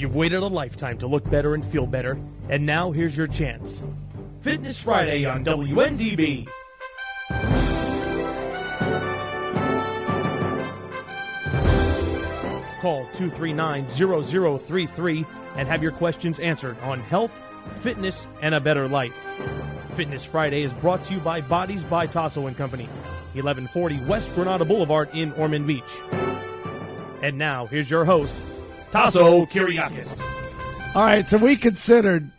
You've waited a lifetime to look better and feel better, and now here's your chance. Fitness Friday on WNDB. Call 239-0033 and have your questions answered on health, fitness, and a better life. Fitness Friday is brought to you by Bodez by Tasso & Company, 1140 West Granada Boulevard in Ormond Beach. And now, here's your host, Tasso Kyriakis. All right, so we considered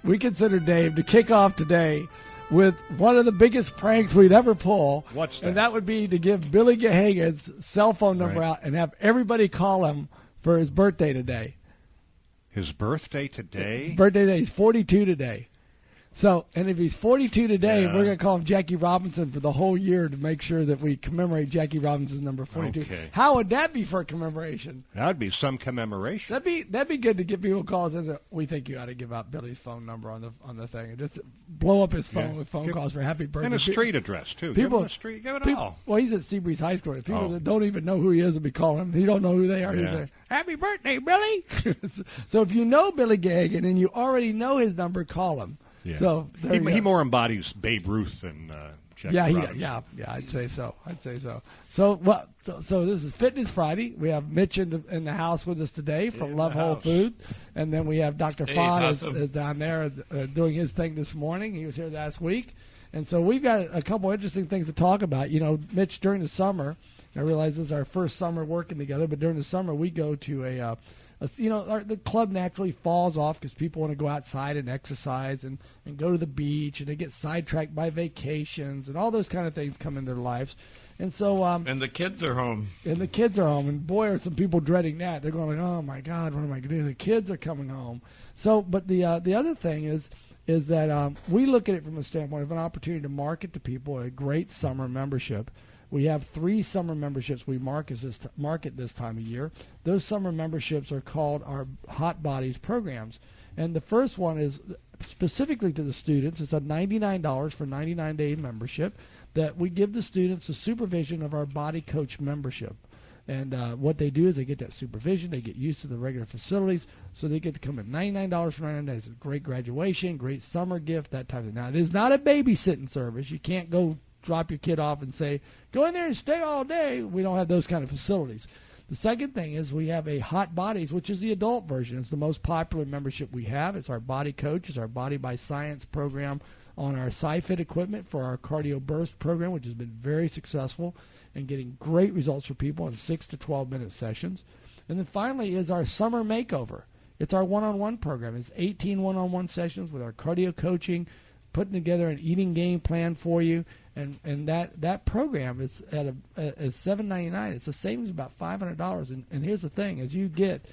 Dave to kick off today with one of the biggest pranks we'd ever pull. What's that? And that would be to give Billy Gahagan's cell phone number out and have everybody call him for his birthday today. His birthday today? His birthday today. He's 42 today. So, and if he's 42 today, we're going to call him Jackie Robinson for the whole year to make sure that we commemorate Jackie Robinson's number 42. Okay. How would that be for a commemoration? That would be some commemoration. That'd be good to give people calls and say, we think you ought to give out Billy's phone number on the thing and just blow up his phone with phone calls for happy birthday. And a street address, too. People, give him a street, give it all. Well, he's at Seabreeze High School. People that don't even know who he is will be calling him. He don't know who they are. He's like, happy birthday, Billy. So if you know Billy Gahagan and you already know his number, call him. Yeah. So he more embodies Babe Ruth than Jackie Robinson. Yeah, I'd say so. So this is Fitness Friday. We have Mitch in the house with us today from Love Whole Food, and then we have Dr. Fawn is down there doing his thing this morning. He was here last week, and so we've got a couple interesting things to talk about. You know, Mitch, during the summer, I realize this is our first summer working together, but during the summer we go to the club naturally falls off because people want to go outside and exercise and go to the beach, and they get sidetracked by vacations and all those kind of things come into their lives. And so and the kids are home. And boy, are some people dreading that. They're going like, oh my God, what am I going to do? The kids are coming home. So, but the other thing is that we look at it from a standpoint of an opportunity to market to people a great summer membership. We have 3 summer memberships we market this time of year. Those summer memberships are called our Hot Bodies programs. And the first one is specifically to the students. It's a $99 for 99-day membership that we give the students the supervision of our Body Coach membership. And what they do is they get that supervision. They get used to the regular facilities, so they get to come at $99 for 99 days. It's a great graduation, great summer gift, that type of thing. Now, it is not a babysitting service. You can't go drop your kid off and say, go in there and stay all day. We don't have those kind of facilities. The second thing is we have a Hot Bodies, which is the adult version. It's the most popular membership we have. It's our Body Coach. It's our Body by Science program on our SciFit equipment for our Cardio Burst program, which has been very successful and getting great results for people in 6 to 12-minute sessions. And then finally is our Summer Makeover. It's our one-on-one program. It's 18 one-on-one sessions with our cardio coaching, putting together an eating game plan for you. And that program is at $7.99. It's a savings of about $500. And here's the thing: as you get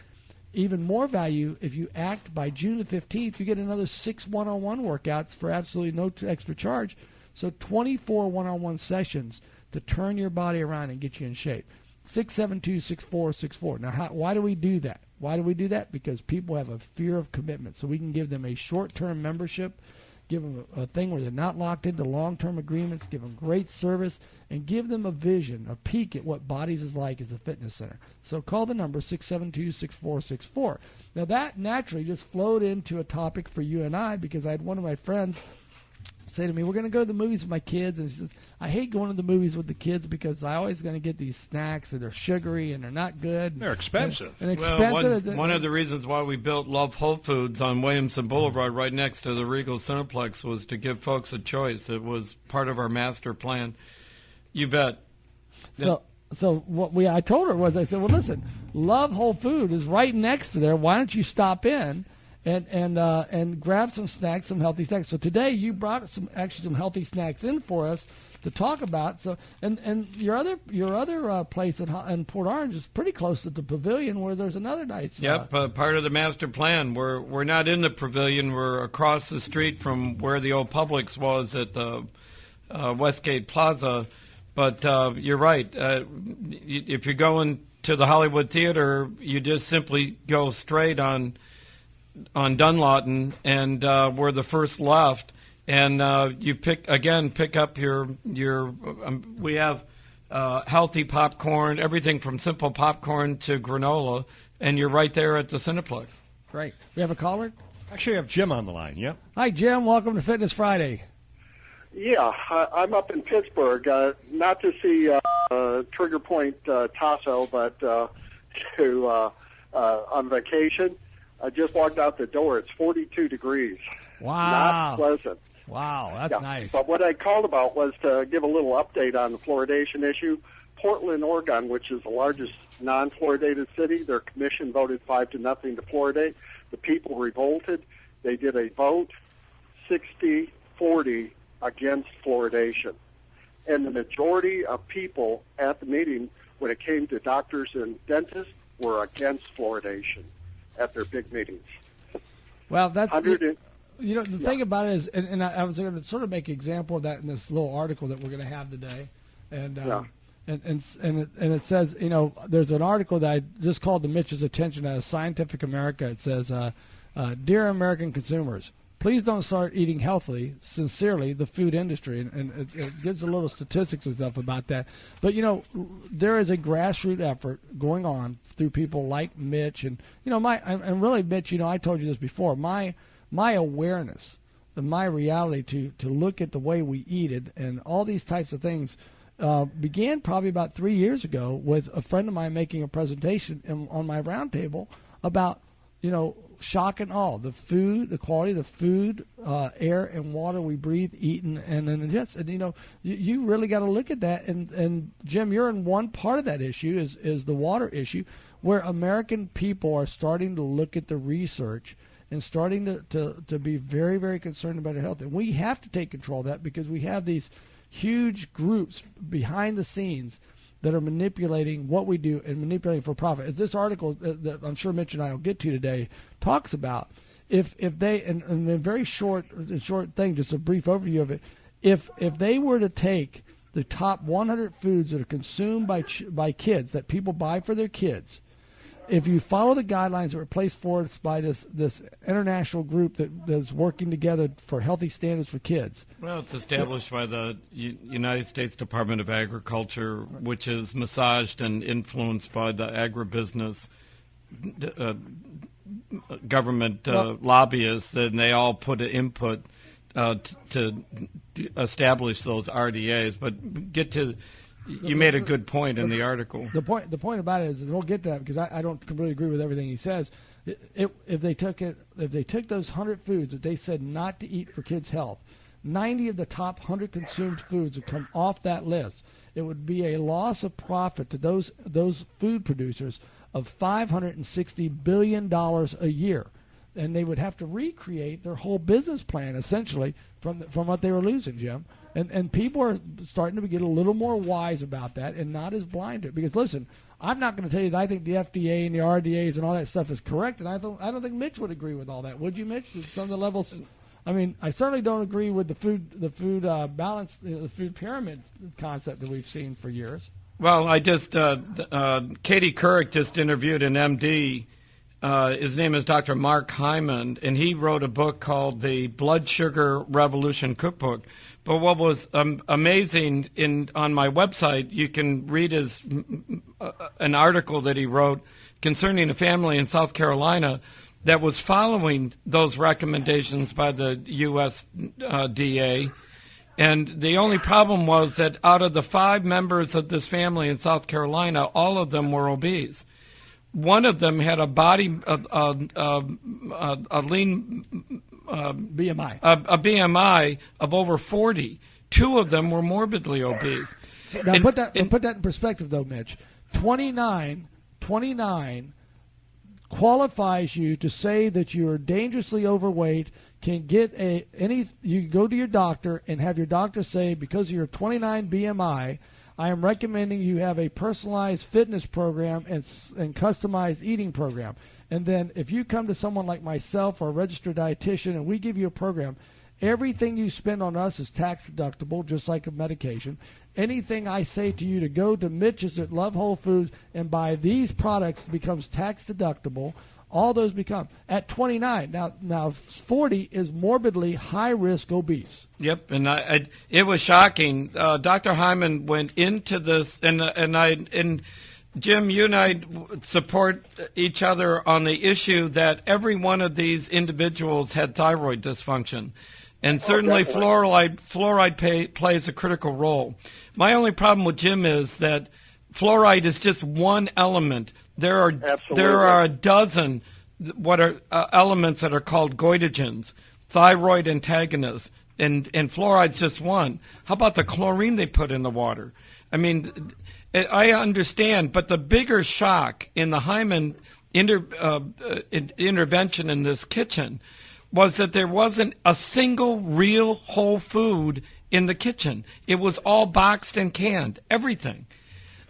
even more value, if you act by June the 15th, you get another 6 one-on-one workouts for absolutely no extra charge. So 24 one-on-one sessions to turn your body around and get you in shape. 672-6464. Now, why do we do that? Why do we do that? Because people have a fear of commitment. So we can give them a short-term membership, give them a thing where they're not locked into long-term agreements, give them great service, and give them a vision, a peek at what Bodez is like as a fitness center. So call the number 672-6464. Now that naturally just flowed into a topic for you and I, because I had one of my friends say to me, we're going to go to the movies with my kids. And he says, I hate going to the movies with the kids because I always going to get these snacks and they're sugary and they're not good. They're expensive. And expensive. Well, one of the reasons why we built Love Whole Foods on Williamson Boulevard right next to the Regal Cineplex was to give folks a choice. It was part of our master plan. You bet. So what I told her was, I said, well, listen, Love Whole Food is right next to there. Why don't you stop in and grab some snacks, some healthy snacks? So today you brought some healthy snacks in for us to talk about. So and your other place in Port Orange is pretty close to the Pavilion, where there's another nice. Yep, part of the master plan. We're not in the Pavilion. We're across the street from where the old Publix was at the Westgate Plaza. But you're right. If you're going to the Hollywood Theater, you just simply go straight on Dunlawton, and we're the first left. And you pick up your we have healthy popcorn, everything from simple popcorn to granola, and you're right there at the Cineplex. Great. We have a caller? Actually, I have Jim on the line. Yep. Hi, Jim. Welcome to Fitness Friday. Yeah, I'm up in Pittsburgh, not to see Trigger Point Tasso, but on vacation. I just walked out the door. It's 42 degrees. Wow. Not pleasant. Wow, that's nice. But what I called about was to give a little update on the fluoridation issue. Portland, Oregon, which is the largest non-fluoridated city, their commission voted 5-0 to fluoridate. The people revolted. They did a vote 60-40 against fluoridation. And the majority of people at the meeting, when it came to doctors and dentists, were against fluoridation at their big meetings. Well, that's... 100 the thing about it is, and I was going to sort of make an example of that in this little article that we're going to have today. And it says, there's an article that I just called to Mitch's attention out of Scientific America. It says, Dear American consumers, please don't start eating healthily. Sincerely, the food industry. And it gives a little statistics and stuff about that. But, there is a grassroots effort going on through people like Mitch. And, and really, Mitch, I told you this before, my awareness and my reality to look at the way we eat it and all these types of things began probably about 3 years ago with a friend of mine making a presentation on my roundtable about, shock and awe, the food, the quality of the food, air and water we breathe, eat, and ingest. And, you really got to look at that. And Jim, you're in one part of that issue is the water issue, where American people are starting to look at the research and starting to be very, very concerned about their health. And we have to take control of that because we have these huge groups behind the scenes that are manipulating what we do and manipulating for profit. As this article that I'm sure Mitch and I will get to today talks about, if they, and a very short thing, just a brief overview of it, if they were to take the top 100 foods that are consumed by kids, that people buy for their kids, if you follow the guidelines that were placed forth by this international group that is working together for healthy standards for kids. Well, it's established by the United States Department of Agriculture, which is massaged and influenced by the agribusiness government lobbyists, and they all put an input to establish those RDAs. But you made a good point in the article. The point about it is, and we'll get to that because I don't completely agree with everything he says. If they took those 100 foods that they said not to eat for kids' health, 90 of the top 100 consumed foods would come off that list. It would be a loss of profit to those food producers of $560 billion a year, and they would have to recreate their whole business plan essentially from what they were losing, Jim. And people are starting to get a little more wise about that and not as blind to it. Because listen, I'm not going to tell you that I think the FDA and the RDAs and all that stuff is correct, and I don't think Mitch would agree with all that. Would you, Mitch? Some of the levels. I mean, I certainly don't agree with the food balance, the food pyramid concept that we've seen for years. Well, I just Katie Couric just interviewed an MD. His name is Dr. Mark Hyman, and he wrote a book called The Blood Sugar Revolution Cookbook. But what was amazing on my website, you can read an article that he wrote concerning a family in South Carolina that was following those recommendations by the USDA. And the only problem was that out of the 5 members of this family in South Carolina, all of them were obese. One of them had a lean BMI. A BMI of over 40. 2 of them were morbidly obese. Now put that in perspective, though, Mitch. 29 qualifies you to say that you are dangerously overweight. Can get you go to your doctor and have your doctor say, because of your 29 BMI, I am recommending you have a personalized fitness program and customized eating program. And then if you come to someone like myself or a registered dietitian and we give you a program, everything you spend on us is tax deductible, just like a medication. Anything I say to you to go to Mitch's at Love Whole Foods and buy these products becomes tax deductible. All those become at 29. Now 40 is morbidly high-risk obese. Yep, and it was shocking. Dr. Hyman went into this, and Jim, you and I support each other on the issue that every one of these individuals had thyroid dysfunction. And certainly fluoride plays a critical role. My only problem with Jim is that fluoride is just one element. There are a dozen elements that are called goitrogens, thyroid antagonists, and fluoride's just one. How about the chlorine they put in the water? I mean, I understand, but the bigger shock in the Hyman intervention in this kitchen was that there wasn't a single real whole food in the kitchen. It was all boxed and canned, everything.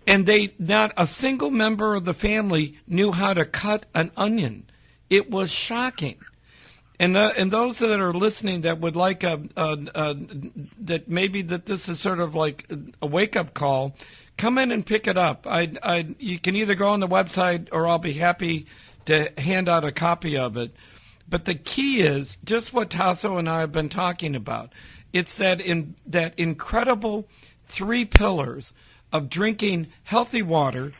And not a single member of the family knew how to cut an onion. It was shocking. And those that are listening that would like that maybe that this is sort of like a wake-up call, come in and pick it up. You can either go on the website or I'll be happy to hand out a copy of it. But the key is just what Tasso and I have been talking about. It's that incredible 3 pillars of drinking healthy water,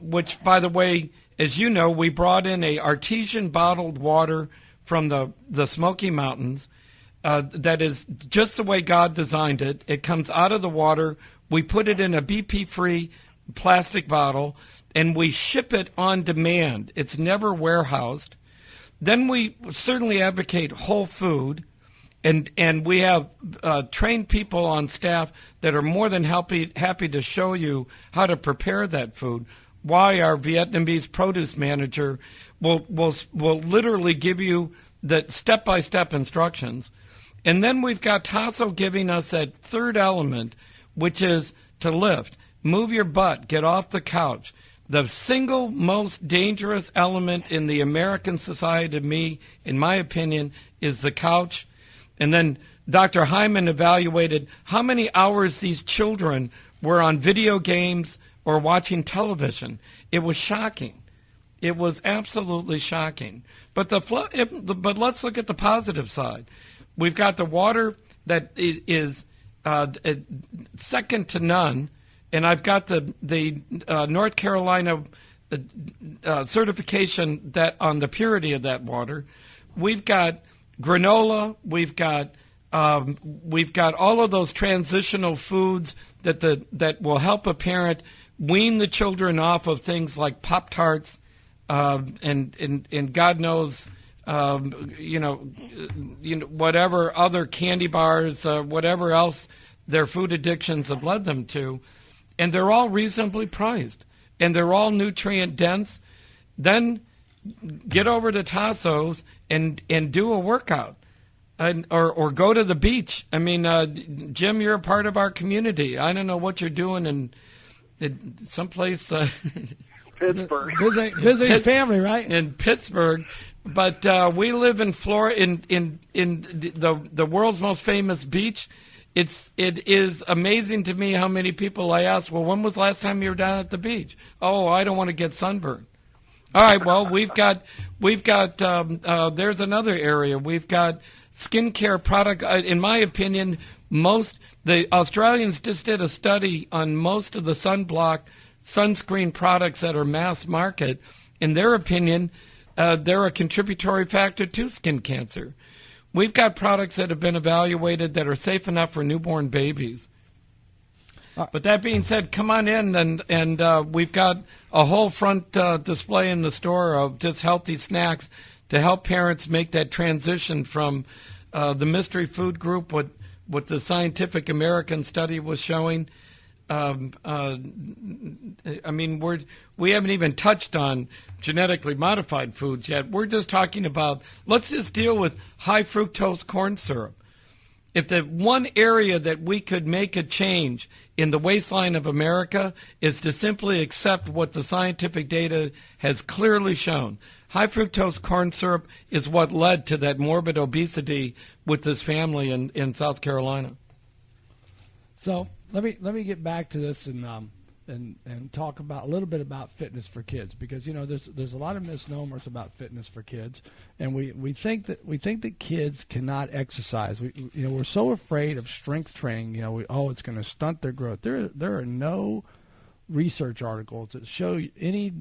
which, by the way, as you know, we brought in a artesian bottled water from the Smoky Mountains that is just the way God designed it. It comes out of the water. We put it in a BP-free plastic bottle, and we ship it on demand. It's never warehoused. Then we certainly advocate whole food, and we have trained people on staff that are more than happy to show you how to prepare that food. Why our Vietnamese produce manager will literally give you the step-by-step instructions. And then we've got Tasso giving us that third element, which is to lift. Move your butt. Get off the couch. The single most dangerous element in the American society to me, in my opinion, is the couch. And then Dr. Hyman evaluated how many hours these children were on video games or watching television. It was shocking. It was absolutely shocking. But but let's look at the positive side. We've got the water that is second to none. And I've got the North Carolina certification that on the purity of that water. We've got granola. We've got all of those transitional foods that will help a parent wean the children off of things like Pop-Tarts and God knows whatever other candy bars, whatever else their food addictions have led them to. And they're all reasonably priced, and they're all nutrient dense. Then get over to Tasso's and do a workout, or go to the beach. I mean, Jim, you're a part of our community. I don't know what you're doing in someplace. Pittsburgh. Visiting family, right? In Pittsburgh, but we live in Florida, in the world's most famous beach. It is amazing to me how many people I ask, well, when was the last time you were down at the beach? Oh, I don't want to get sunburned. All right, well, we've got there's another area. We've got skincare product. In my opinion, the Australians just did a study on most of the sunscreen products that are mass market. In their opinion, they're a contributory factor to skin cancer. We've got products that have been evaluated that are safe enough for newborn babies. But that being said, come on in, and we've got a whole front display in the store of just healthy snacks to help parents make that transition from the mystery food group, what the Scientific American study was showing. I mean, we haven't even touched on genetically modified foods yet. We're just talking about, let's just deal with high fructose corn syrup. If the one area that we could make a change in the waistline of America is to simply accept what the scientific data has clearly shown. High fructose corn syrup is what led to that morbid obesity with this family in South Carolina. So let me get back to this and talk about a little bit about fitness for kids, because there's a lot of misnomers about fitness for kids, and we think that kids cannot exercise. We're so afraid of strength training. It's going to stunt their growth. There are no research articles that show any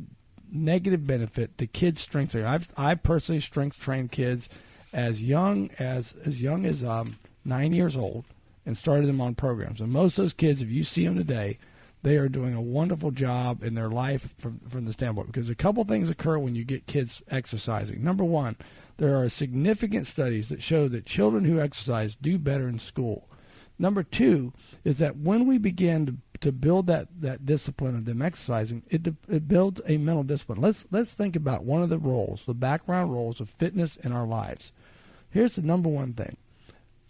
negative benefit to kids' strength training. I personally strength train kids as young as 9 years old and started them on programs. And most of those kids, if you see them today, they are doing a wonderful job in their life from the standpoint, because a couple things occur when you get kids exercising. Number one, there are significant studies that show that children who exercise do better in school. Number two is that when we begin to build that discipline of them exercising, it builds a mental discipline. Let's think about one of the roles, the background roles of fitness in our lives. Here's the number one thing.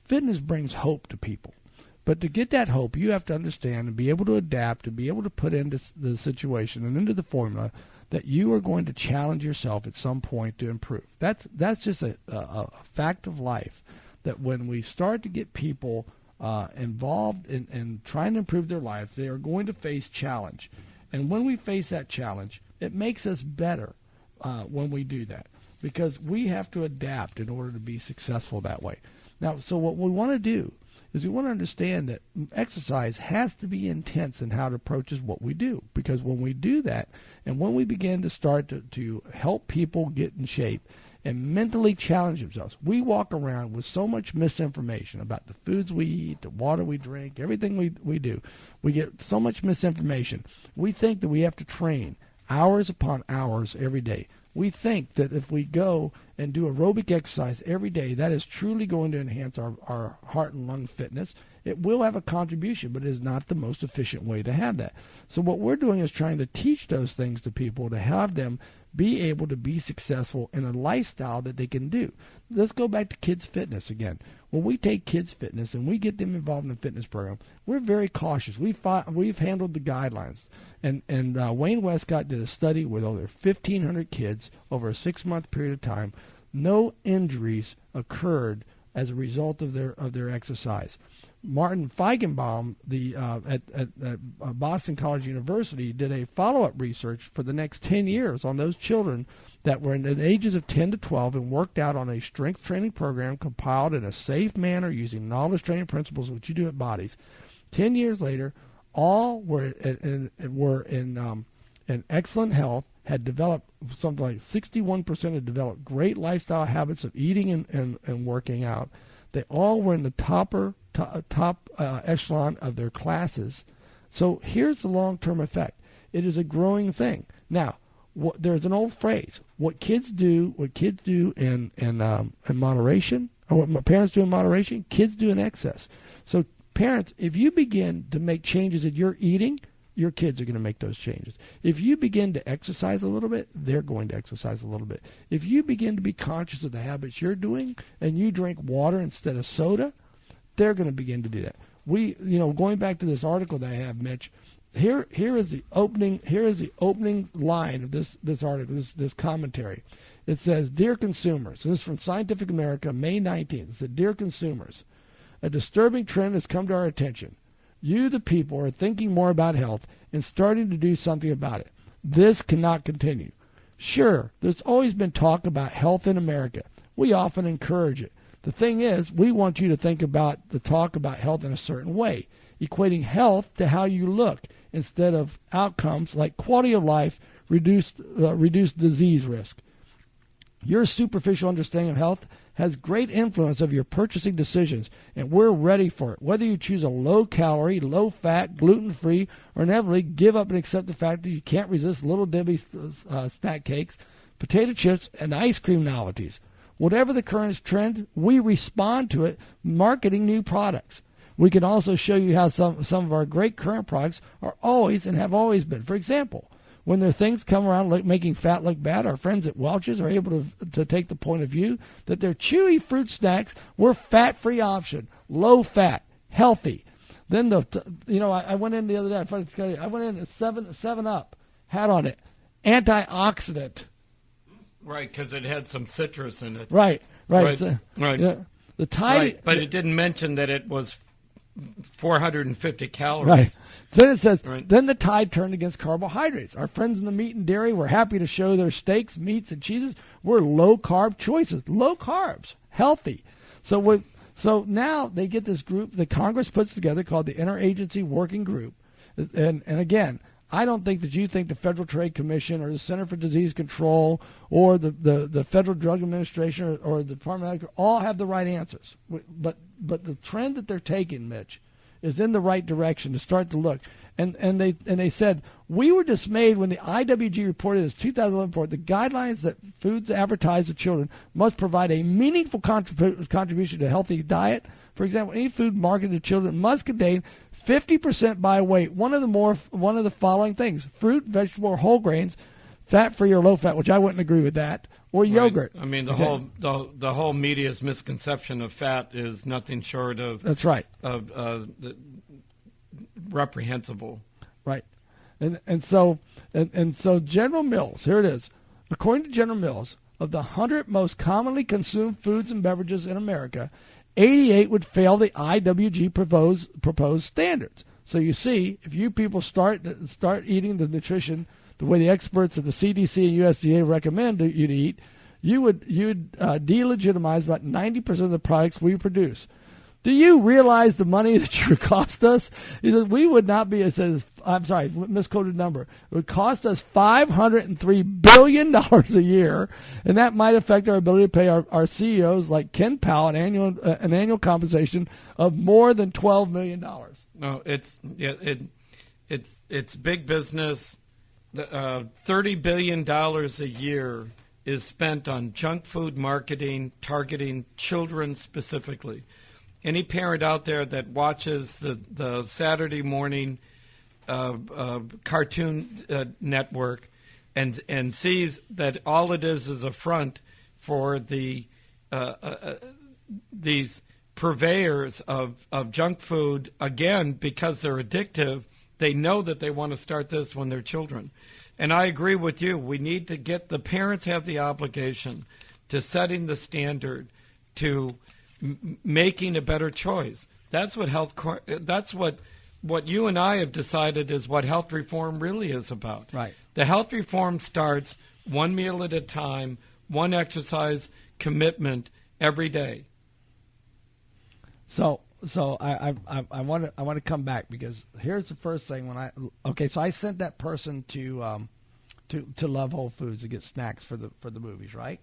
Fitness brings hope to people. But to get that hope, you have to understand and be able to adapt, to be able to put into the situation and into the formula that you are going to challenge yourself at some point to improve. That's just a fact of life, that when we start to get people involved in trying to improve their lives, they are going to face challenge. And when we face that challenge, it makes us better when we do that, because we have to adapt in order to be successful that way. Now, so what we want to do is we want to understand that exercise has to be intense in how it approaches what we do, because when we do that and when we begin to start to help people get in shape and mentally challenge themselves, we walk around with so much misinformation about the foods we eat, the water we drink, everything we do. We get so much misinformation. We think that we have to train hours upon hours every day. We think that if we go and do aerobic exercise every day, that is truly going to enhance our heart and lung fitness. It will have a contribution, but it is not the most efficient way to have that. So what we're doing is trying to teach those things to people to have them be able to be successful in a lifestyle that they can do. Let's go back to kids' fitness again. When we take kids' fitness and we get them involved in the fitness program, we're very cautious. We've handled the guidelines. And Wayne Westcott did a study with over 1,500 kids over a 6-month period of time. No injuries occurred as a result of their exercise. Martin Feigenbaum, at Boston College University, did a follow-up research for the next 10 years on those children that were in the ages of 10 to 12 and worked out on a strength training program compiled in a safe manner using knowledge training principles, which you do at Bodez. 10 years later, all were in excellent health, had developed something like 61% had developed great lifestyle habits of eating and working out. They all were in the top echelon of their classes. So here's the long-term effect. It is a growing thing. Now, there's an old phrase: what kids do in moderation, or what parents do in moderation, kids do in excess. So parents, if you begin to make changes in your eating, your kids are going to make those changes. If you begin to exercise a little bit, they're going to exercise a little bit. If you begin to be conscious of the habits you're doing and you drink water instead of soda, they're going to begin to do that. Going back to this article that I have, Mitch, here is the opening line of this article, this commentary. It says, "Dear consumers," and this is from Scientific America, May 19th. It said, "Dear consumers, a disturbing trend has come to our attention. You, the people, are thinking more about health and starting to do something about it. This cannot continue. Sure, there's always been talk about health in America. We often encourage it. The thing is, we want you to think about the talk about health in a certain way, equating health to how you look instead of outcomes like quality of life, reduced disease risk. Your superficial understanding of health has great influence over your purchasing decisions, and we're ready for it. Whether you choose a low-calorie, low-fat, gluten-free, or inevitably give up and accept the fact that you can't resist Little Debbie snack cakes, potato chips, and ice cream novelties. Whatever the current trend, we respond to it, marketing new products. We can also show you how some of our great current products are always and have always been. For example, when their things come around making fat look bad, our friends at Welch's are able to take the point of view that their chewy fruit snacks were fat-free option, low-fat, healthy. Then I went in the other day. I went in at 7-Up, had on it antioxidant. Right, because it had some citrus in it. Right. Right. Yeah, the Tide, right, but it didn't mention that it was 450 calories. Right. So then it says, right. Then the tide turned against carbohydrates. Our friends in the meat and dairy were happy to show their steaks, meats, and cheeses were low-carb choices. Low carbs, healthy. So now they get this group that Congress puts together called the Interagency Working Group. And again, I don't think that you think the Federal Trade Commission or the Center for Disease Control or the Federal Drug Administration or the Department of Agriculture all have the right answers. But the trend that they're taking, Mitch, is in the right direction to start to look. And they said, we were dismayed when the IWG reported its 2011 report, the guidelines that foods advertised to children must provide a meaningful contribution to a healthy diet. For example, any food marketed to children must contain 50% by weight one of the following things: fruit, vegetable, or whole grains, fat-free or low-fat, which I wouldn't agree with that, or yogurt. I mean, the whole media's misconception of fat is nothing short of that's right reprehensible. Right, and so General Mills, here it is. According to General Mills, of the 100 most commonly consumed foods and beverages in America, 88 would fail the IWG proposed standards. So you see, if you people start eating the nutrition the way the experts at the CDC and USDA recommend you to eat, you would delegitimize about 90% of the products we produce. Do you realize the money that you would cost us? We would not be, it says, I'm sorry, misquoted number. It would cost us $503 billion a year, and that might affect our ability to pay our CEOs like Ken Powell an annual compensation of more than $12 million. No, it's big business. $30 billion a year is spent on junk food marketing targeting children specifically. Any parent out there that watches the Saturday morning Cartoon Network and sees that all it is a front for these purveyors of junk food, again, because they're addictive, they know that they want to start this when they're children. And I agree with you. We need to the parents have the obligation to setting the standard, to making a better choice. That's what that's what you and I have decided is what health reform really is about. Right. The health reform starts one meal at a time, one exercise commitment every day. So I want to come back, because here's the first thing so I sent that person to Love Whole Foods to get snacks for the movies, right?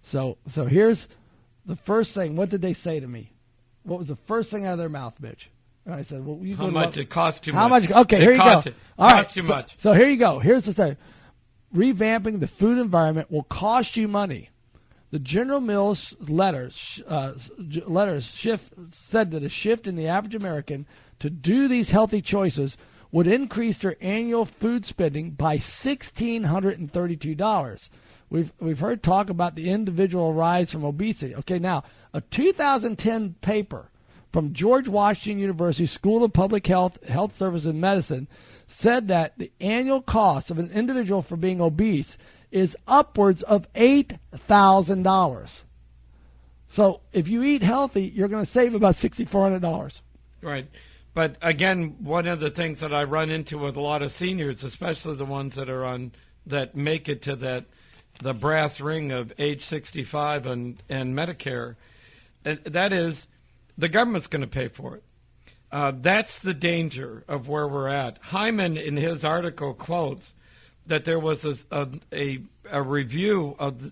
So here's the first thing. What did they say to me? What was the first thing out of their mouth, Mitch? And I said, "Well, how much it costs too much? How much? Okay, here you go. All right, too much. So here you go. Here's the thing: revamping the food environment will cost you money. The General Mills letters said that a shift in the average American to do these healthy choices would increase their annual food spending by $1,632. We've heard talk about the individual rise from obesity. Okay, now a 2010 paper from George Washington University School of Public Health, Health Service and Medicine said that the annual cost of an individual for being obese is upwards of $8,000. So if you eat healthy, you're going to save about $6,400. Right. But again, one of the things that I run into with a lot of seniors, especially the ones that make it to the brass ring of age 65 and Medicare, that is, the government's going to pay for it. That's the danger of where we're at. Hyman, in his article, quotes that there was a review of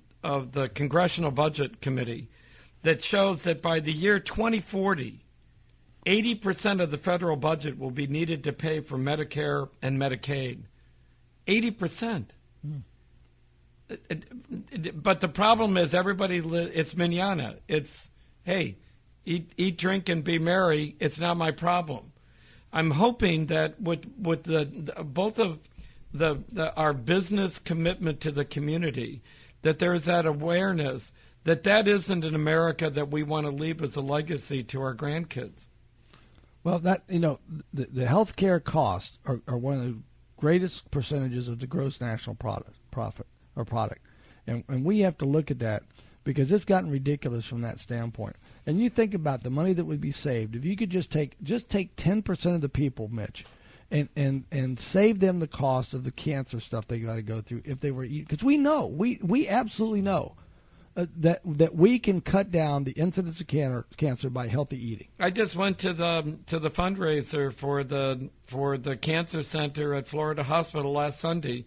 the Congressional Budget Committee that shows that by the year 2040, 80% of the federal budget will be needed to pay for Medicare and Medicaid. 80%. But the problem is it's manana. It's, hey, eat, drink, and be merry. It's not my problem. I'm hoping that with both of our business commitment to the community, that there's that awareness that isn't an America that we want to leave as a legacy to our grandkids. Well, the healthcare costs are one of the greatest percentages of the gross national product, and we have to look at that, because it's gotten ridiculous from that standpoint. And you think about the money that would be saved if you could just take 10% of the people, Mitch, and save them the cost of the cancer stuff they got to go through if they were eating. Because we absolutely know that we can cut down the incidence of cancer by healthy eating. I just went to the fundraiser for the cancer center at Florida Hospital last Sunday,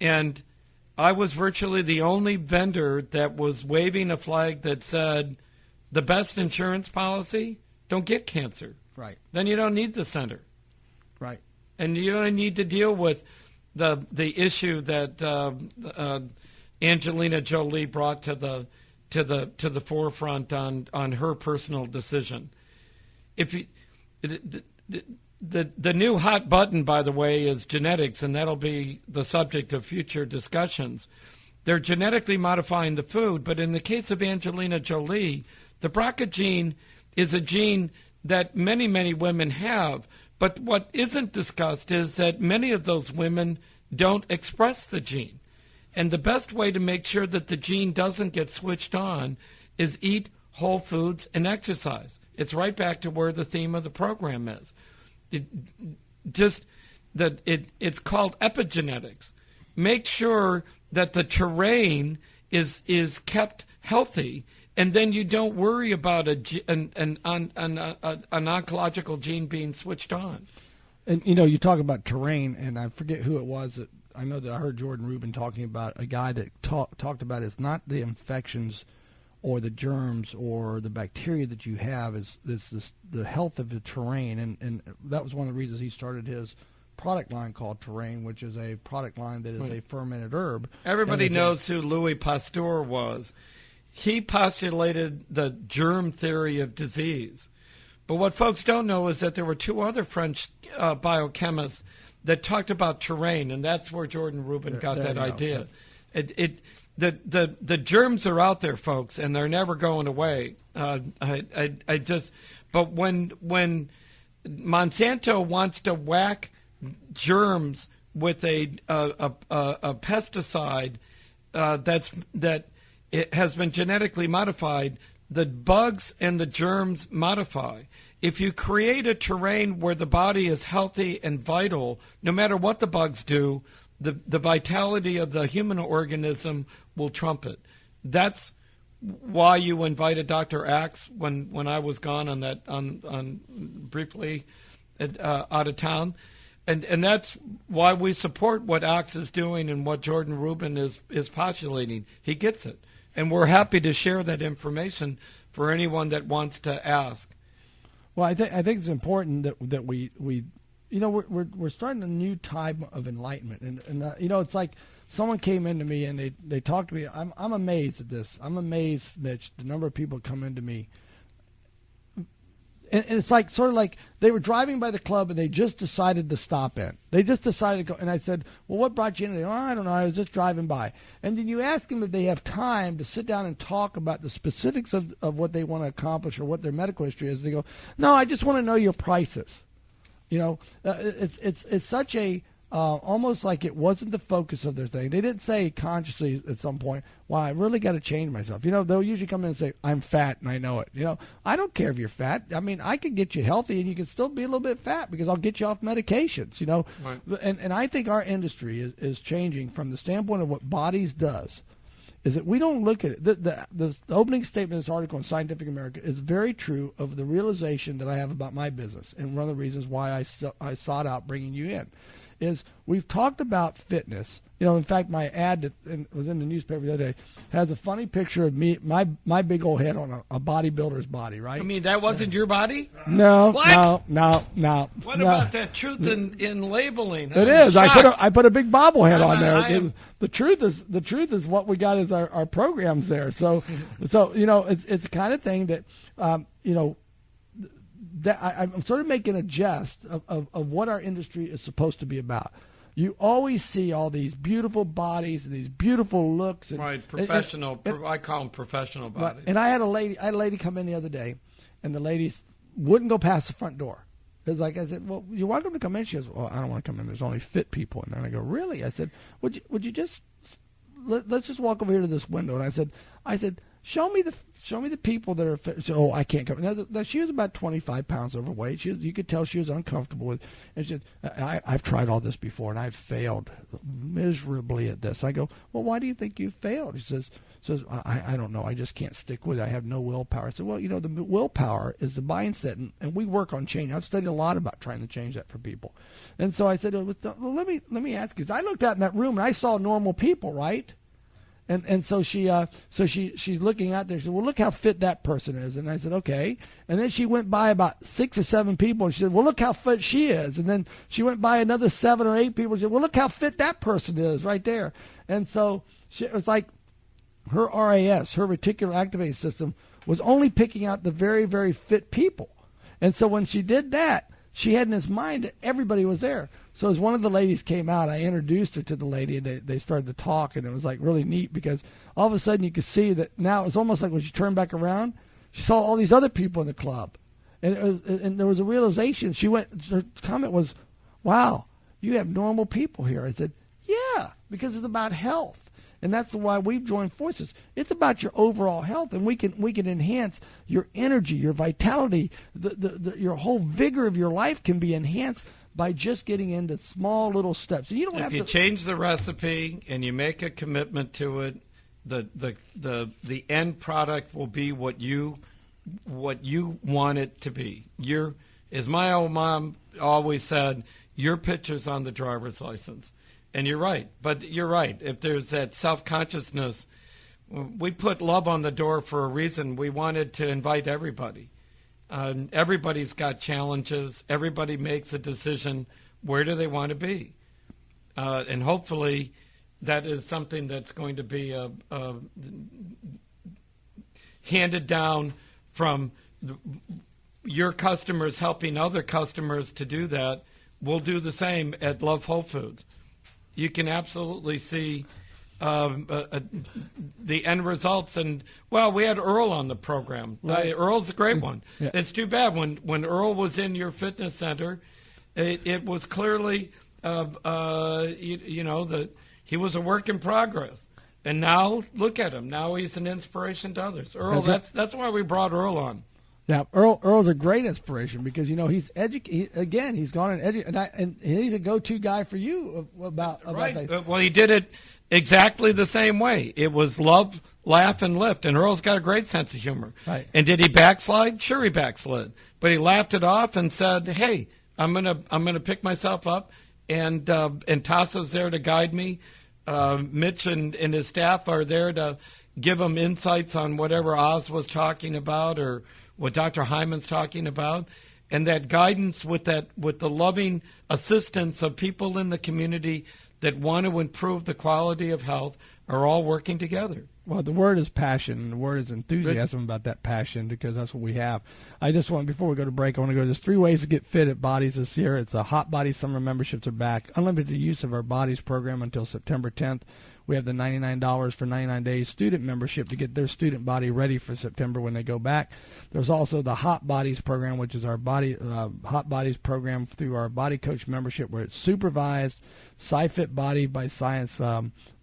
and I was virtually the only vendor that was waving a flag that said, the best insurance policy, don't get cancer. Right. Then you don't need the center. Right. And you don't need to deal with the issue that Angelina Jolie brought to the forefront on her personal decision. If you, the new hot button, by the way, is genetics, and that'll be the subject of future discussions. They're genetically modifying the food, but in the case of Angelina Jolie, the BRCA gene is a gene that many, many women have. But what isn't discussed is that many of those women don't express the gene. And the best way to make sure that the gene doesn't get switched on is eat whole foods and exercise. It's right back to where the theme of the program is. It's called epigenetics. Make sure that the terrain is kept healthy, and then you don't worry about an oncological gene being switched on. And you talk about terrain, and I forget who it was that I know that I heard Jordan Rubin talking about a guy that talked about it's not the infections or the germs or the bacteria that you have, is the health of the terrain, and that was one of the reasons he started his product line called Terrain, which is a product line that is a fermented herb. Everybody knows who Louis Pasteur was. He postulated the germ theory of disease. But what folks don't know is that there were two other French biochemists that talked about terrain, and that's where Jordan Rubin got that idea. The germs are out there, folks, and they're never going away. But when Monsanto wants to whack germs with a pesticide that it has been genetically modified, the bugs and the germs modify. If you create a terrain where the body is healthy and vital, no matter what the bugs do, the vitality of the human organism will trump it. That's why you invited Dr. Axe when I was gone on briefly out of town. And that's why we support what Axe is doing and what Jordan Rubin is postulating. He gets it. And we're happy to share that information for anyone that wants to ask. Well, I think it's important that we we're starting a new time of enlightenment, and it's like someone came into me and they talked to me. I'm amazed at this. I'm amazed, Mitch, the number of people come into me. And it's like sort of like they were driving by the club and they just decided to stop in. They just decided to go. And I said, well, what brought you in? They go, I don't know. I was just driving by. And then you ask them if they have time to sit down and talk about the specifics of what they want to accomplish or what their medical history is. They go, no, I just want to know your prices. It's such a almost like it wasn't the focus of their thing. They didn't say consciously at some point, well, I really got to change myself. They'll usually come in and say, I'm fat and I know it. I don't care if you're fat. I mean, I can get you healthy and you can still be a little bit fat because I'll get you off medications, Right. And I think our industry is changing from the standpoint of what Bodez does, is that we don't look at it. The opening statement of this article in Scientific American is very true of the realization that I have about my business, and one of the reasons why I sought out bringing you in. Is we've talked about fitness. In fact, my ad that was in the newspaper the other day has a funny picture of me, my big old head on a bodybuilder's body, right? I mean, that wasn't your body? No, what? No. What about that truth in labeling? It is. I put a big bobblehead on there. The truth is what we got is our programs there. So it's the kind of thing that that I'm sort of making a jest of what our industry is supposed to be about. You always see all these beautiful bodies and these beautiful looks. And, right, professional. I call them professional bodies. Right, and I had a lady come in the other day, and the lady wouldn't go past the front door. It's like I said, well, you're welcome to come in. She goes, well, I don't want to come in. There's only fit people in there. And I go, really? I said, would you just let's just walk over here to this window. And I said, show me the people that are fit. So, I can't come. Now, she was about 25 pounds overweight. You could tell she was uncomfortable with. And she said, I've tried all this before, and I've failed miserably at this. I go, well, why do you think you failed? She says, I don't know. I just can't stick with it. I have no willpower. I said, well, the willpower is the mindset, and we work on change. I've studied a lot about trying to change that for people. And so I said, well, let me ask you, because I looked out in that room and I saw normal people, right? And so she's looking out there. She said, well, look how fit that person is. And I said, okay. And then she went by about 6 or 7 people, and she said, well, look how fit she is. And then she went by another 7 or 8 people, and she said, well, look how fit that person is right there. And so it was like her RAS, her reticular activating system, was only picking out the very, very fit people. And so when she did that, she had in his mind that everybody was there. So as one of the ladies came out, I introduced her to the lady, and they started to talk, and it was like really neat, because all of a sudden you could see that now it's almost like when she turned back around, she saw all these other people in the club, and there was a realization. Her comment was, "Wow, you have normal people here." I said, "Yeah, because it's about health." And that's why we've joined forces. It's about your overall health, and we can enhance your energy, your vitality, your whole vigor of your life can be enhanced by just getting into small little steps. And you don't have to. If you change the recipe and you make a commitment to it, the end product will be what you want it to be. As my old mom always said, your picture's on the driver's license. And you're right. But you're right. If there's that self-consciousness, we put love on the door for a reason. We wanted to invite everybody. Everybody's got challenges. Everybody makes a decision. Where do they want to be? And hopefully that is something that's going to be handed down from your customers helping other customers to do that. We'll do the same at Love Whole Foods. You can absolutely see the end results. And, well, we had Earl on the program. Right. Earl's a great one. Yeah. It's too bad when Earl was in your fitness center, it was clearly, that he was a work in progress. And now, look at him. Now he's an inspiration to others. Earl, that's why we brought Earl on. Yeah, Earl's a great inspiration because he's he's gone and educated, and he's a go-to guy for you about right. That. Well, he did it exactly the same way. It was love, laugh, and lift, and Earl's got a great sense of humor. Right. And did he backslide? Sure, he backslid, but he laughed it off and said, "Hey, I'm gonna pick myself up," and Tasso's there to guide me. Mitch and his staff are there to give him insights on whatever Oz was talking about or what Dr. Hyman's talking about, and that guidance with the loving assistance of people in the community that want to improve the quality of health are all working together. Well, the word is passion, and the word is enthusiasm about that passion, because that's what we have. I just want, before we go to break, there's 3 ways to get fit at Bodez this year. It's a Hot Body Summer memberships are back, unlimited use of our Bodez program until September 10th. We have the $99 for 99 days student membership to get their student body ready for September when they go back. There's also the Hot Bodez program, which is our Hot Bodez program through our Body Coach membership, where it's supervised, SciFit Body by Science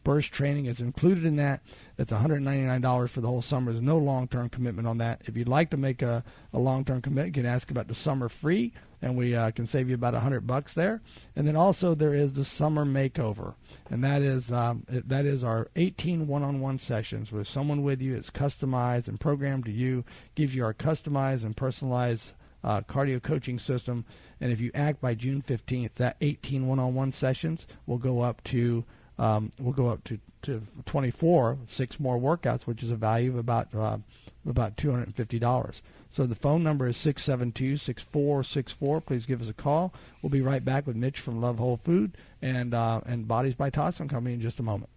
burst training is included in that. That's $199 for the whole summer. There's no long-term commitment on that. If you'd like to make a long-term commitment, you can ask about the summer free, and we can save you about $100 there. And then also there is the summer makeover, and that is our 18 one-on-one sessions with someone with you. It's customized and programmed to you, gives you our customized and personalized cardio coaching system. And if you act by June 15th, that 18 one-on-one sessions will go up to 24, 6 more workouts, which is a value of about $250. So the phone number is 672-6464. Please give us a call. We'll be right back with Mitch from Love Whole Food and Bodez by Tasso Company in just a moment.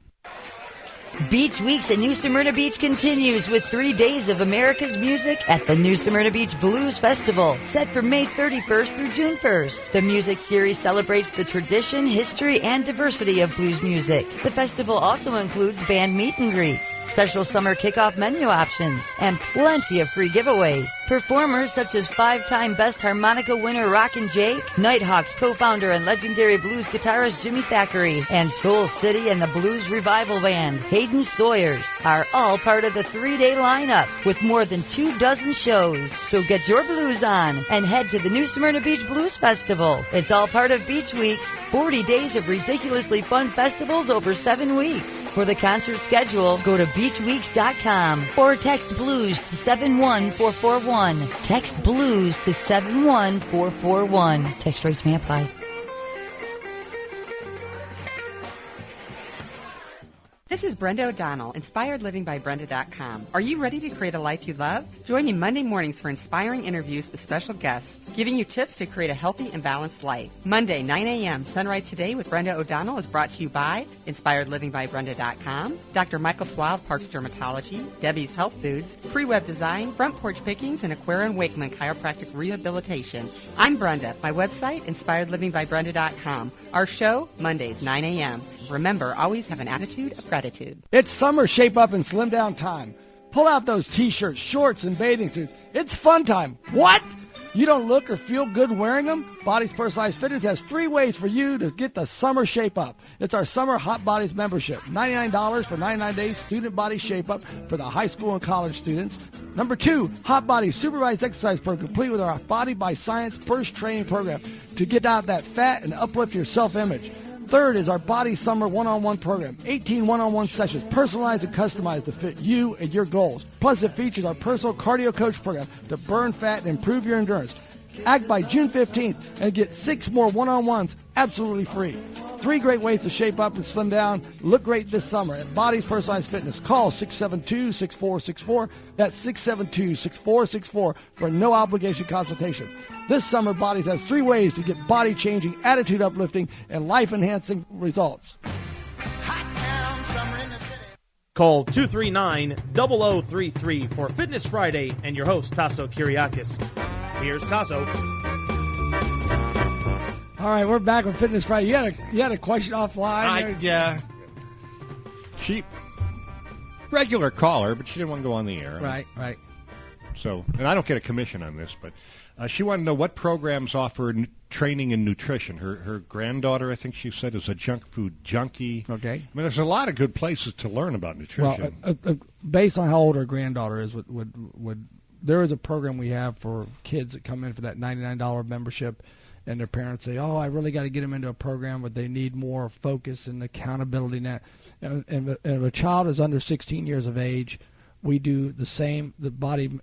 Beach Weeks at New Smyrna Beach continues with 3 days of America's music at the New Smyrna Beach Blues Festival, set for May 31st through June 1st. The music series celebrates the tradition, history, and diversity of blues music. The festival also includes band meet and greets, special summer kickoff menu options, and plenty of free giveaways. Performers such as 5-time Best Harmonica winner Rockin' Jake, Nighthawks co-founder and legendary blues guitarist Jimmy Thackeray, and Soul City and the Blues Revival Band Hayden Sawyers are all part of the 3-day lineup with more than 24 shows. So get your blues on and head to the New Smyrna Beach Blues Festival. It's all part of Beach Weeks, 40 days of ridiculously fun festivals over 7 weeks. For the concert schedule, go to beachweeks.com or text BLUES to 71441. Text BLUES to 71441. Text rates may apply. This is Brenda O'Donnell, Inspired Living by Brenda.com. Are you ready to create a life you love? Join me Monday mornings for inspiring interviews with special guests, giving you tips to create a healthy and balanced life. Monday, 9 a.m., Sunrise Today with Brenda O'Donnell is brought to you by Inspired Living by Brenda.com, Dr. Michael Swab, Parks Dermatology, Debbie's Health Foods, Free Web Design, Front Porch Pickings, and Aquara and Wakeman Chiropractic Rehabilitation. I'm Brenda. My website, InspiredLivingByBrenda.com. Our show, Mondays, 9 a.m. Remember, always have an attitude of gratitude. It's summer shape up and slim down time. Pull out those t-shirts, shorts, and bathing suits. It's fun time. What? You don't look or feel good wearing them? Body's Personalized Fitness has 3 ways for you to get the summer shape up. It's our Summer Hot Bodies membership. $99 for 99 days student body shape up for the high school and college students. Number 2, Hot Bodies Supervised Exercise Program, complete with our Body by Science Burst Training Program to get out that fat and uplift your self-image. Third is our Body Summer one-on-one program. 18 one-on-one sessions, personalized and customized to fit you and your goals. Plus, it features our personal cardio coach program to burn fat and improve your endurance. Act by June 15th and get 6 more one-on-ones absolutely free. 3 great ways to shape up and slim down. Look great this summer at Body's Personalized Fitness. Call 672-6464. That's 672-6464 for a no-obligation consultation. This summer, Bodies has 3 ways to get body-changing, attitude-uplifting, and life-enhancing results. Call 239-0033 for Fitness Friday and your host, Tasso Kyriakis. Here's Tasso. All right, we're back with Fitness Friday. You had a question offline? Yeah. She, regular caller, but she didn't want to go on the air. Right. So, and I don't get a commission on this, but she wanted to know what programs offer training in nutrition. Her granddaughter, I think she said, is a junk food junkie. Okay. I mean, there's a lot of good places to learn about nutrition. Well, based on how old her granddaughter is, there is a program we have for kids that come in for that $99 membership, and their parents say, "Oh, I really got to get them into a program, but they need more focus and accountability." And if a child is under 16 years of age, we do the same, the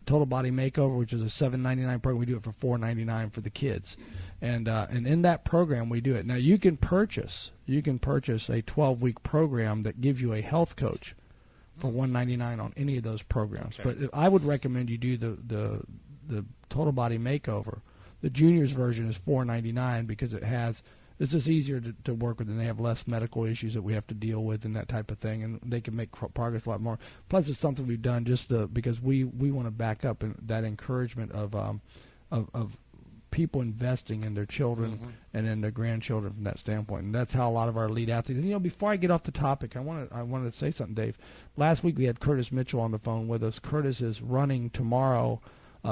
total body makeover, which is a $7.99 program. We do it for $4.99 for the kids, and in that program we do it. Now you can purchase a 12-week program that gives you a health coach for $199 on any of those programs. Okay. But I would recommend you do the total body makeover. The juniors version is $4.99 because it's just easier to work with, and they have less medical issues that we have to deal with and that type of thing, and they can make progress a lot more. Plus, it's something we've done just because we want to back up that encouragement of people investing in their children and in their grandchildren from that standpoint, and that's how a lot of our elite athletes. And before I get off the topic, I wanted to say something, Dave. Last week we had Curtis Mitchell on the phone with us. Curtis is running tomorrow.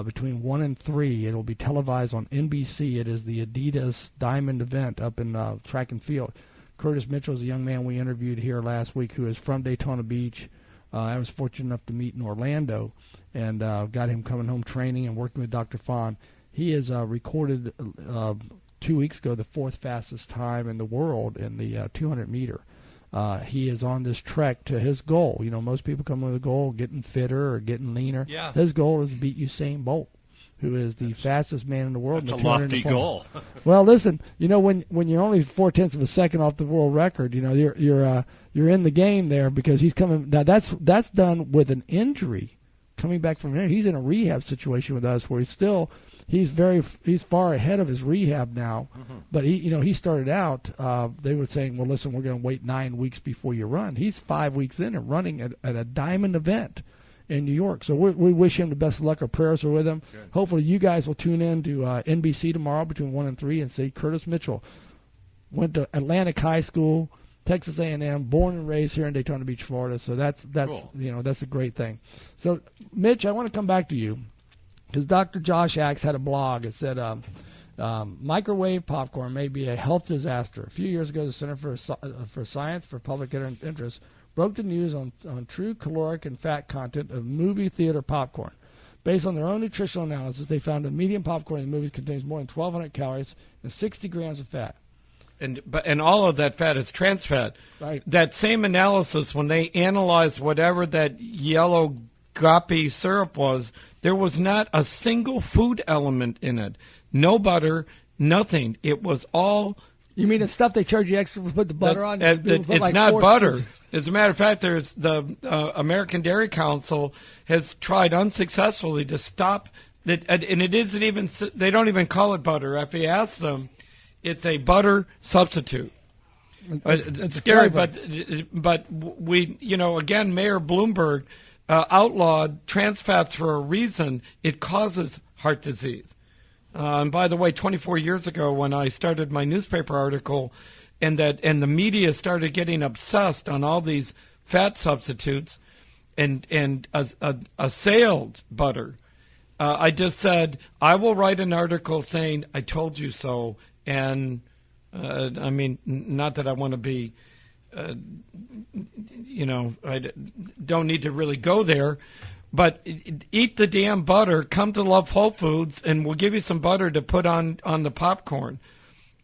Between 1 and 3, it will be televised on NBC. It is the Adidas Diamond event up in track and field. Curtis Mitchell is a young man we interviewed here last week who is from Daytona Beach. I was fortunate enough to meet in Orlando and got him coming home training and working with Dr. Fahn. He has recorded 2 weeks ago the 4th fastest time in the world in the 200-meter. He is on this trek to his goal. Most people come with a goal, getting fitter or getting leaner. Yeah. His goal is to beat Usain Bolt, who is the fastest man in the world. That's a lofty goal. Well, listen, when you're only 0.4 of a second off the world record, you're in the game there because he's coming. Now that's done with an injury, coming back from there. He's in a rehab situation with us where he's far ahead of his rehab now, but he started out. They were saying, well, listen, we're going to wait 9 weeks before you run. He's 5 weeks in and running at a diamond event in New York. So we wish him the best of luck. Our prayers are with him. Good. Hopefully you guys will tune in to NBC tomorrow between 1 and 3 and see Curtis Mitchell. Went to Atlantic High School, Texas A&M, born and raised here in Daytona Beach, Florida. So that's cool. That's a great thing. So Mitch, I want to come back to you. because Dr. Josh Axe had a blog. It said, microwave popcorn may be a health disaster. A few years ago, the Center for Science for Public Interest broke the news on true caloric and fat content of movie theater popcorn. Based on their own nutritional analysis, they found that medium popcorn in movies contains more than 1,200 calories and 60 grams of fat. And all of that fat is trans fat. Right. That same analysis, when they analyzed whatever that yellow goppy syrup was, there was not a single food element in it. No butter, nothing. It was all... You mean the stuff they charge you extra to put the butter on? It's not butter. As a matter of fact, there's the American Dairy Council has tried unsuccessfully to stop that, and it isn't even. They don't even call it butter. If you ask them, it's a butter substitute. It's scary, but we, again, Mayor Bloomberg outlawed trans fats for a reason. It causes heart disease. And by the way, 24 years ago, when I started my newspaper article, and the media started getting obsessed on all these fat substitutes and assailed butter, I just said, I will write an article saying, I told you so. And I mean, not that I want to be, I don't need to really go there. But eat the damn butter. Come to Love Whole Foods, and we'll give you some butter to put on the popcorn.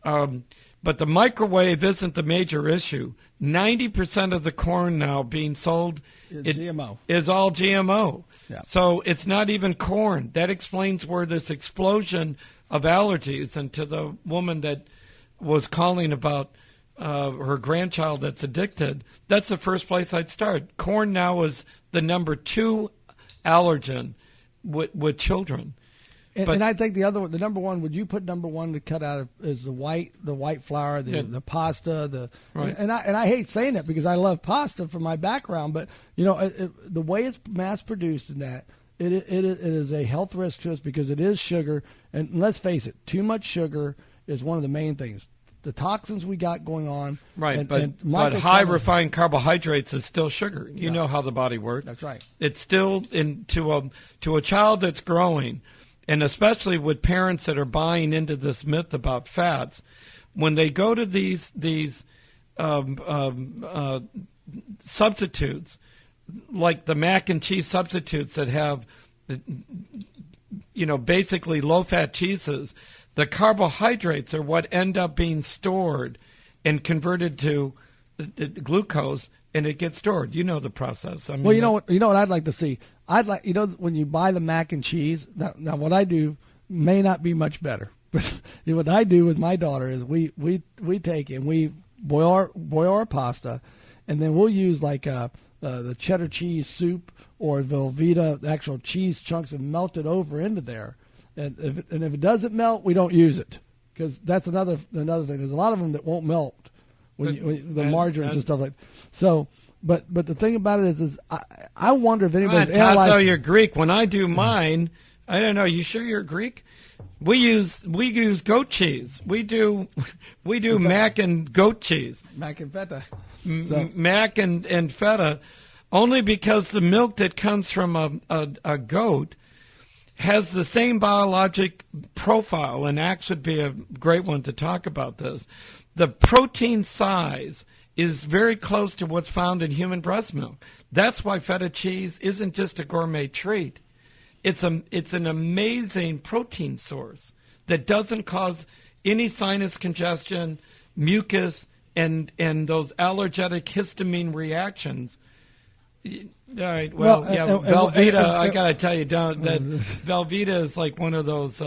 But the microwave isn't the major issue. 90% of the corn now being sold GMO. Is all GMO. Yeah. So it's not even corn. That explains where this explosion of allergies. And to the woman that was calling about her grandchild that's addicted, that's the first place I'd start. Corn now is the number 2 allergen with children. And I think the other one, the number one, would you put number one to cut out of, is the white flour, the pasta, right. And I hate saying that because I love pasta from my background, but the way it's mass produced in that, it is a health risk to us because it is sugar, and let's face it, too much sugar is one of the main things. The toxins we got going on. Right, but high refined carbohydrates is still sugar. You know how the body works. That's right. It's still to a child that's growing, and especially with parents that are buying into this myth about fats, when they go to these substitutes, like the mac and cheese substitutes that have, basically low-fat cheeses, the carbohydrates are what end up being stored and converted to glucose, and it gets stored. You know the process. I mean, well, you know what I'd like to see. I'd like, when you buy the mac and cheese. Now what I do may not be much better, but what I do with my daughter is we take and we boil our pasta, and then we'll use like the cheddar cheese soup or Velveeta, the actual cheese chunks, and melt it over into there. And if it doesn't melt, we don't use it, because that's another thing. There's a lot of them that won't melt the margarines and stuff like that. So, but the thing about it is I wonder if anybody's analyzed. Tasso, you're Greek. When I do mine, I don't know. You sure you're Greek? We use goat cheese. We do mac and goat cheese. Mac and feta. Mac and feta, only because the milk that comes from a goat has the same biologic profile, and Axe would be a great one to talk about this. The protein size is very close to what's found in human breast milk. That's why feta cheese isn't just a gourmet treat. It's an amazing protein source that doesn't cause any sinus congestion, mucus, and those allergenic histamine reactions. All right. Well, yeah, Velveeta. I gotta tell you, that Velveeta is like one of those.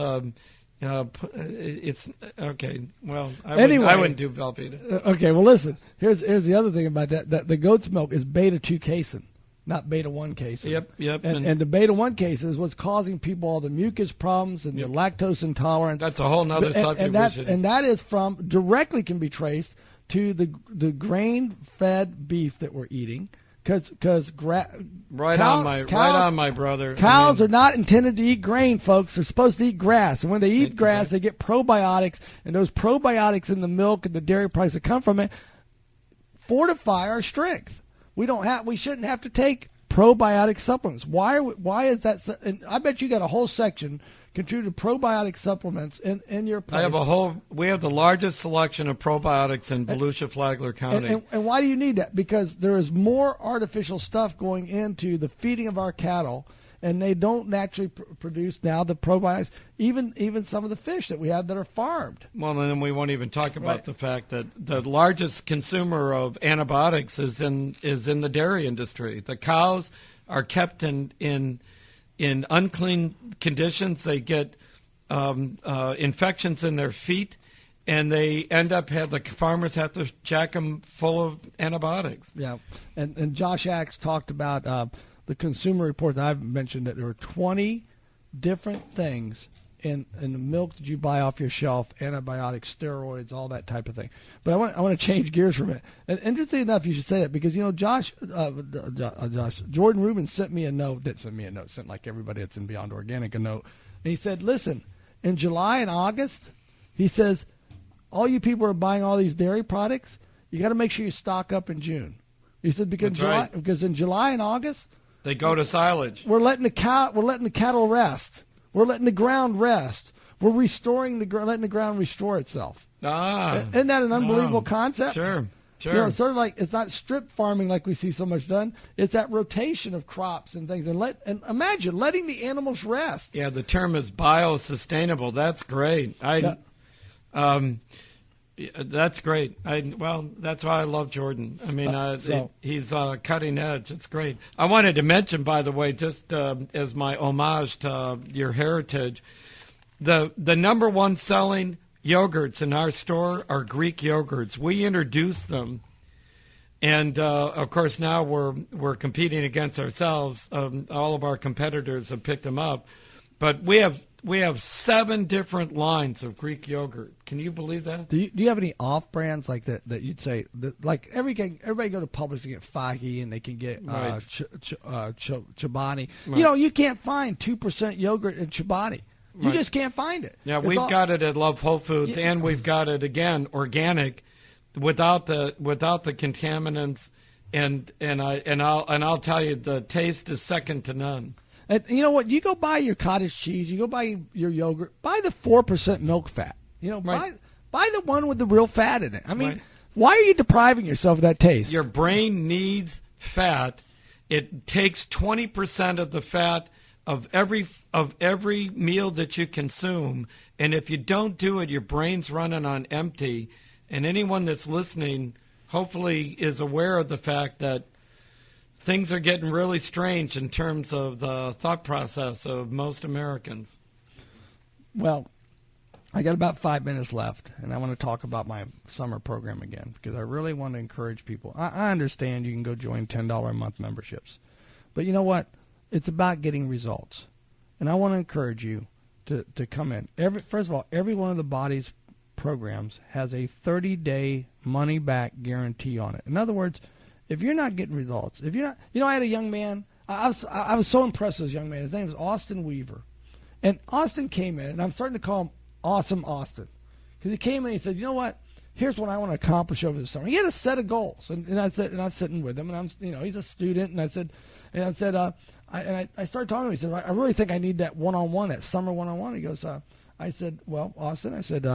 It's okay. Well, I wouldn't do Velveeta. Okay. Well, listen. Here's the other thing about that the goat's milk is beta-2 casein, not beta-1 casein. Yep. And the beta-1 casein is what's causing people all the mucus problems and the lactose intolerance. That's a whole nother subject. And that is directly can be traced to the grain-fed beef that we're eating. Because right on my brother. Cows are not intended to eat grain, folks. They're supposed to eat grass, and when they eat grass, they get probiotics, and those probiotics in the milk and the dairy products that come from it fortify our strength. We shouldn't have to take probiotic supplements. Why is that? And I bet you got a whole section contributed to probiotic supplements in your place. We have the largest selection of probiotics in Volusia, Flagler County. And why do you need that? Because there is more artificial stuff going into the feeding of our cattle, and they don't naturally produce now the probiotics, even some of the fish that we have that are farmed. Well, and then we won't even talk about the fact that the largest consumer of antibiotics is in the dairy industry. The cows are kept in unclean conditions. They get infections in their feet, and they end up the farmers have to jack them full of antibiotics. Yeah, and Josh Axe talked about the Consumer Report that I've mentioned, that there were 20 different things in the milk that you buy off your shelf, antibiotics, steroids, all that type of thing. But I want to change gears for a minute. And interesting enough, you should say that, because Jordan Rubin sent like everybody that's in Beyond Organic a note, and he said, listen, in July and August, he says, all you people who are buying all these dairy products, you got to make sure you stock up in June. He said because in July and August, they go to silage. We're letting the cattle rest. We're letting the ground rest. We're letting the ground restore itself. Isn't that an unbelievable concept? Sure. It's sort of like, it's not strip farming like we see so much done. It's that rotation of crops and things. And imagine letting the animals rest. Yeah, the term is biosustainable. That's great. That's great. That's why I love Jordan. I mean, he's cutting edge. It's great. I wanted to mention, by the way, just as my homage to your heritage, the number one selling yogurts in our store are Greek yogurts. We introduced them, and of course now we're competing against ourselves. All of our competitors have picked them up, but we have 7 different lines of Greek yogurt. Can you believe that? Do you have any off brands like that you'd say like everybody go to Publix to get Fagi, and they can get Chobani. Right. You can't find 2% yogurt in Chobani. You just can't find it. Yeah, we've got it at Love Whole Foods, and we've got it again organic, without the contaminants, and I'll tell you, the taste is second to none. And you know what? You go buy your cottage cheese, you go buy your yogurt, buy the 4% milk fat. Buy the one with the real fat in it. I mean, why are you depriving yourself of that taste? Your brain needs fat. It takes 20% of the fat of every meal that you consume, and if you don't do it, your brain's running on empty. And anyone that's listening, hopefully, is aware of the fact that things are getting really strange in terms of the thought process of most Americans. Well, I got about 5 minutes left, and I want to talk about my summer program again, because I really want to encourage people. I understand you can go join $10 a month memberships, but you know what? It's about getting results, and I want to encourage you to come in. First of all, every one of the Bodez programs has a 30-day money-back guarantee on it. In other words, if you're not getting results, if you're not, I had a young man. I was so impressed with this young man. His name was Austin Weaver, and Austin came in, and I'm starting to call him Awesome Austin, because he came in and he said, you know what? Here's what I want to accomplish over the summer. He had a set of goals, and I said, and I was sitting with him, and he's a student, and I said, I started talking to him. He said, I really think I need that one-on-one, that summer one-on-one. He goes, I said, well, Austin, I said,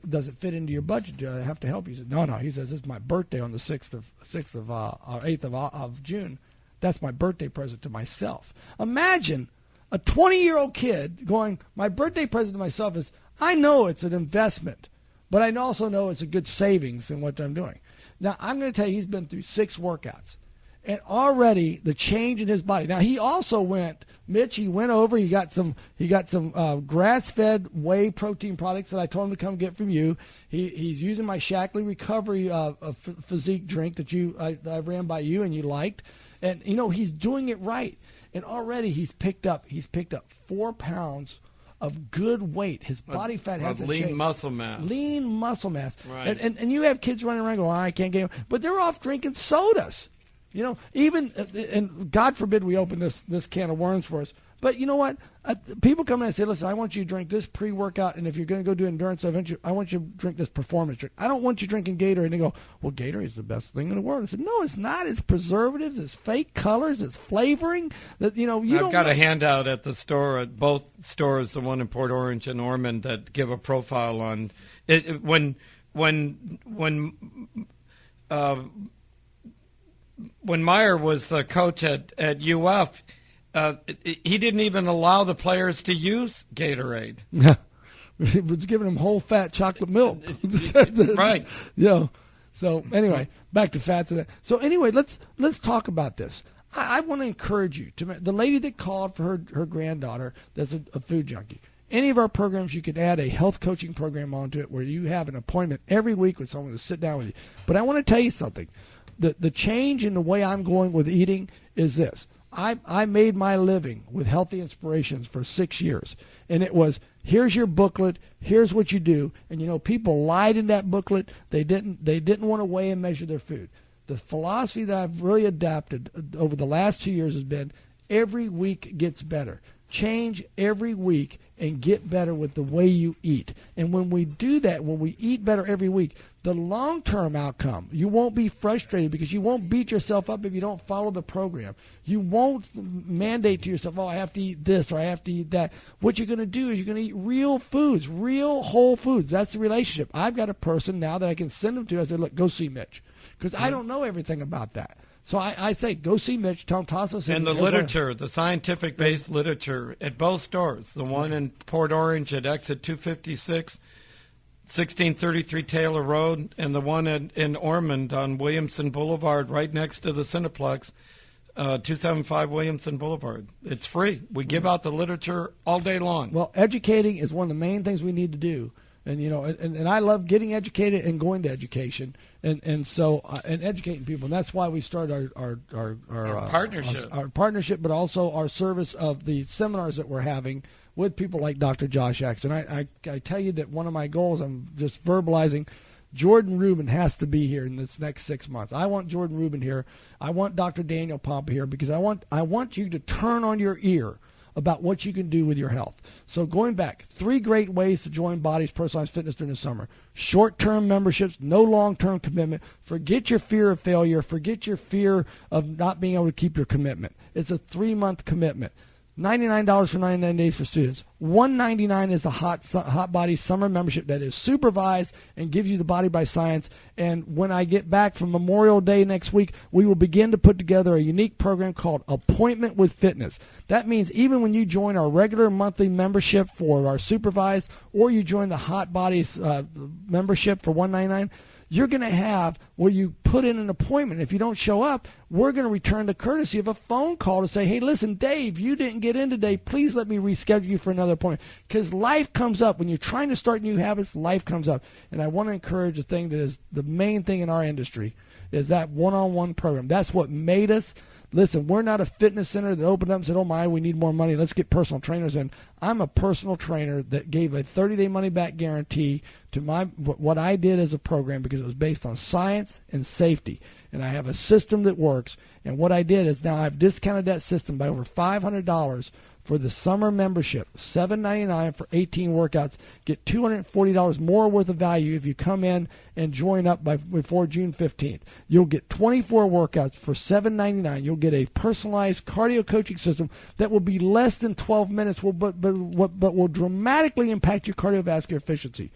does it fit into your budget? Do I have to help you? He said, no. He says, it's my birthday on the 8th of June. That's my birthday present to myself. Imagine a 20-year-old kid going, my birthday present to myself is, I know it's an investment, but I also know it's a good savings in what I'm doing. Now, I'm going to tell you, he's been through 6 workouts, and already the change in his body. Now, he also went, Mitch, he went over, he got some grass-fed whey protein products that I told him to come get from you. He's using my Shackley Recovery physique drink that I ran by you and you liked. And, he's doing it right. And already he's picked up 4 pounds of good weight. His body fat hasn't changed. Lean muscle mass. Lean muscle mass. Right. And you have kids running around going, I can't get them. But they're off drinking sodas. And God forbid we open this can of worms for us. But you know what? People come in and say, listen, I want you to drink this pre-workout, and if you're going to go do endurance, I want you to drink this performance drink. I don't want you drinking Gatorade. And they go, well, Gatorade is the best thing in the world. I said, no, it's not. It's preservatives. It's fake colors. It's flavoring. I've got a handout at the store, at both stores, the one in Port Orange and Ormond, that give a profile on it. When Meyer was the coach at UF, he didn't even allow the players to use Gatorade. He was giving them whole fat chocolate milk. Right. So anyway, back to fats and that. So anyway, let's talk about this. I want to encourage you the lady that called for her granddaughter that's a food junkie. Any of our programs, you could add a health coaching program onto it where you have an appointment every week with someone to sit down with you. But I want to tell you something. The change in the way I'm going with eating is this. I made my living with Healthy Inspirations for 6 years. And it was, here's your booklet, here's what you do. And, people lied in that booklet. They didn't want to weigh and measure their food. The philosophy that I've really adapted over the last 2 years has been every week gets better. Change every week and get better with the way you eat. And when we do that, when we eat better every week, the long-term outcome, you won't be frustrated because you won't beat yourself up if you don't follow the program. You won't mandate to yourself, I have to eat this or I have to eat that. What you're going to do is you're going to eat real foods, real whole foods. That's the relationship. I've got a person now that I can send them to. I say, look, go see Mitch, because I don't know everything about that. So I say, go see Mitch, tell him, toss us in. And the literature, the scientific-based literature at both stores, the one in Port Orange at exit 256, 1633 Taylor Road, and the one in Ormond on Williamson Boulevard right next to the Cineplex, 275 Williamson Boulevard. It's free. We give out the literature all day long. Well, educating is one of the main things we need to do. And and I love getting educated and going to education, and so educating people, and that's why we started our partnership, our partnership, but also our service of the seminars that we're having with people like Dr. Josh X. And I tell you that one of my goals, I'm just verbalizing, Jordan Rubin has to be here in this next 6 months. I want Jordan Rubin here. I want Dr. Daniel Pompa here because I want you to turn on your ear about what you can do with your health. So going back, 3 great ways to join Bodez Personalized Fitness during the summer. Short-term memberships, no long-term commitment. Forget your fear of failure. Forget your fear of not being able to keep your commitment. It's a 3-month commitment. $99 for 99 days for students. $199 is the Hot Body Summer Membership that is supervised and gives you the Body by Science. And when I get back from Memorial Day next week, we will begin to put together a unique program called Appointment with Fitness. That means even when you join our regular monthly membership for our supervised, or you join the Hot Bodies membership for $199, you're going to have where you put in an appointment. If you don't show up, we're going to return the courtesy of a phone call to say, hey, listen, Dave, you didn't get in today. Please let me reschedule you for another appointment. Because life comes up. When you're trying to start new habits, life comes up. And I want to encourage the thing that is the main thing in our industry is that one-on-one program. That's what made us. Listen, we're not a fitness center that opened up and said, oh, my, we need more money. Let's get personal trainers in. I'm a personal trainer that gave a 30-day money-back guarantee to what I did as a program because it was based on science and safety. And I have a system that works. And what I did is now I've discounted that system by over $500 for the summer membership, $799 for 18 workouts. Get $240 more worth of value if you come in and join up before June 15th. You'll get 24 workouts for $799. You'll get a personalized cardio coaching system that will be less than 12 minutes, but will dramatically impact your cardiovascular efficiency.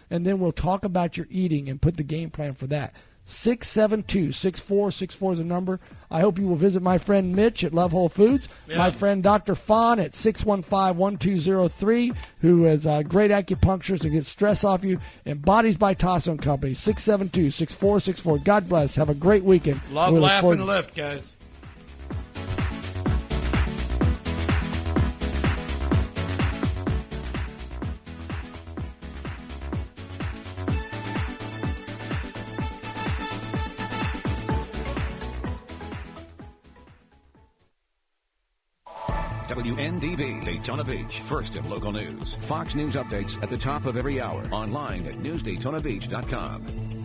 And then we'll talk about your eating and put the game plan for that. 672-6464 is the number. I hope you will visit my friend Mitch at Love Whole Foods, my friend Dr. Fawn at 615-1203, who is a great acupuncturist and gets stress off you, and Bodez by Tasso and Company, 672-6464. God bless. Have a great weekend. Love, laugh, and lift, guys. WNDB Daytona Beach, first in local news. Fox News updates at the top of every hour. Online at newsdaytonabeach.com.